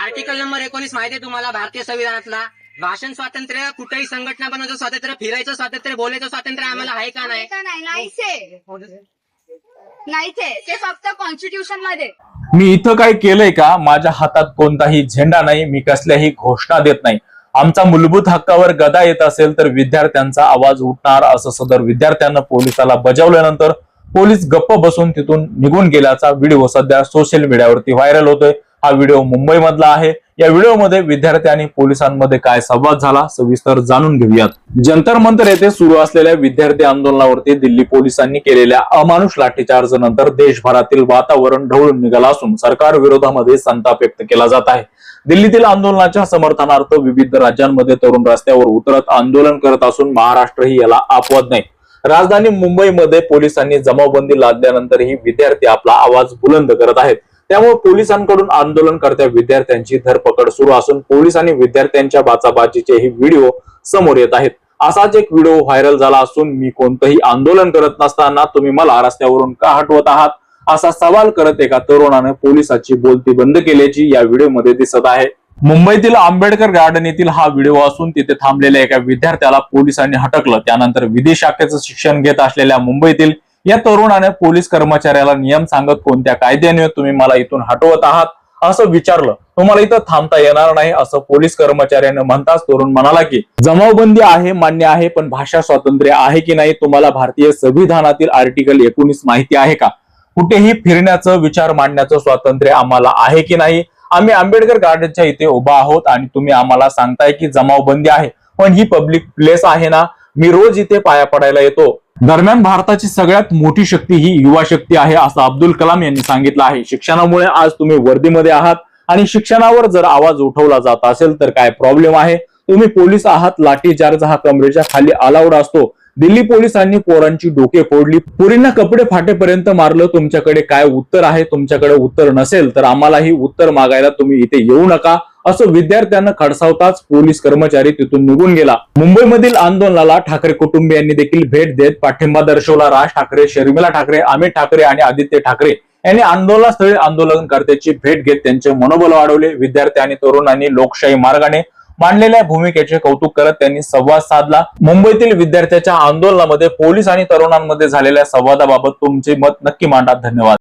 Article number 19 माहिती आहे तुम्हाला भारतीय संविधानातला? भाषण स्वातंत्र्य, कुठेही संघटना बनवायचं स्वातंत्र्य, फिरायचं स्वातंत्र्य, बोलायचं स्वातंत्र्य आम्हाला आहे का नाही? नाहीच आहे ते फक्त कॉन्स्टिट्यूशन मध्ये. मी इथं काय केलंय का? माझ्या हातात कोणताही झेंडा नाही, मी कसल्याही घोषणा देत नाही. आमचा मूलभूत हक्कावर गदा येत असेल तर विद्यार्थ्यांचा आवाज उठणार, असं सदर विद्यार्थ्यांना पोलिसाला बजावल्यानंतर पोलीस गप्प बसून तिथून निघून गेल्याचा व्हिडिओ सध्या सोशल मीडियावरती व्हायरल होतोय. हा व्हिडिओ मुंबई मधला आहे. या व्हिडिओमध्ये विद्यार्थी आणि पोलिसांमध्ये काय संवाद झाला सविस्तर जाणून घेऊयात. जंतर मंतर येथे सुरू असलेल्या विद्यार्थी आंदोलनावरती दिल्ली पोलिसांनी केलेल्या अमानुष लाठीचार्ज नंतर देशभरातील वातावरण ढवळून निघालं असून सरकार विरोधामध्ये संताप व्यक्त केला जात आहे. दिल्लीतील आंदोलनाच्या समर्थनार्थ विविध राज्यांमध्ये तरुण रस्त्यावर उतरत आंदोलन करत असून महाराष्ट्रही याला अपवाद नाही. राजधानी मुंबईमध्ये पोलिसांनी जमावबंदी लादल्यानंतरही विद्यार्थी आपला आवाज बुलंद करत आहेत. त्यामुळे पोलिसांकडून आंदोलनकर्त्या विद्यार्थ्यांची धरपकड सुरू असून पोलीस आणि विद्यार्थ्यांच्या बाचाबाचीचे व्हिडिओ समोर येत आहेत. असाच एक व्हिडिओ व्हायरल झाला असून मी कोणतंही आंदोलन करत नसताना तुम्ही मला रस्त्यावरून का हटवत आहात असा सवाल करत एका तरुणाने पोलिसाची बोलती बंद केल्याची या व्हिडिओमध्ये दिसत आहे. मुंबईतील आंबेडकर गार्डन येथील हा व्हिडिओ असून तिथे थांबलेल्या एका विद्यार्थ्याला पोलिसांनी हटकलं. त्यानंतर विधी शाखेचं शिक्षण घेत असलेल्या मुंबईतील या तरुणाने पोलीस कर्मचाऱ्याला नियम सांगत कोणत्या कायद्याने तुम्ही मला इथून हटवत आहात असं विचारलं. तुम्हाला इथं थांबता येणार नाही असं पोलीस कर्मचाऱ्याने म्हणताच तरुण म्हणाला की जमावबंदी आहे, मान्य आहे, पण भाषा स्वातंत्र्य आहे की नाही? तुम्हाला भारतीय संविधानातील आर्टिकल 19 माहिती आहे का? कुठेही फिरण्याचं, विचार मांडण्याचं स्वातंत्र्य आम्हाला आहे की नाही? आम्ही आंबेडकर गार्डनच्या इथे उभा आहोत आणि तुम्ही आम्हाला सांगताय की जमावबंदी आहे, पण ही पब्लिक प्लेस आहे ना? मी रोज इथे पाया पडायला येतो. दरम्यान भारताची सगळ्यात मोठी शक्ती ही युवा शक्ती आहे असं अब्दुल कलाम यांनी सांगितलं आहे. शिक्षणामुळे आज तुम्ही वर्दीमध्ये आहात आणि शिक्षणावर जर आवाज उठवला जात असेल तर काय प्रॉब्लेम आहे? तुम्ही पोलीस आहात, लाठीचार्ज हा कमरेच्या खाली अलाउड असतो. दिल्ली पोलिसांनी पोरांची डोके फोडली, पोरींना कपडे फाटेपर्यंत मारलं. तुमच्याकडे काय उत्तर आहे? तुमच्याकडे उत्तर नसेल तर आम्हालाही उत्तर मागायला तुम्ही इथे येऊ नका असं विद्यार्थ्यांना खडसावताच पोलीस कर्मचारी तिथून निघून गेला. मुंबईमधील आंदोलनाला ठाकरे कुटुंबियांनी देखील भेट देत पाठिंबा दर्शवला. राज ठाकरे, शर्मिला ठाकरे, अमित ठाकरे आणि आदित्य ठाकरे यांनी आंदोलनस्थळी आंदोलनकर्त्यांची भेट घेत त्यांचे मनोबल वाढवले. विद्यार्थी आणि तरुणांनी लोकशाही मार्गाने मांडलेल्या भूमिकेचे कौतुक करत त्यांनी संवाद साधला. मुंबईतील विद्यार्थ्यांच्या आंदोलनामध्ये पोलीस आणि तरुणांमध्ये झालेल्या संवादाबाबत तुमचे मत नक्की मांडा. धन्यवाद.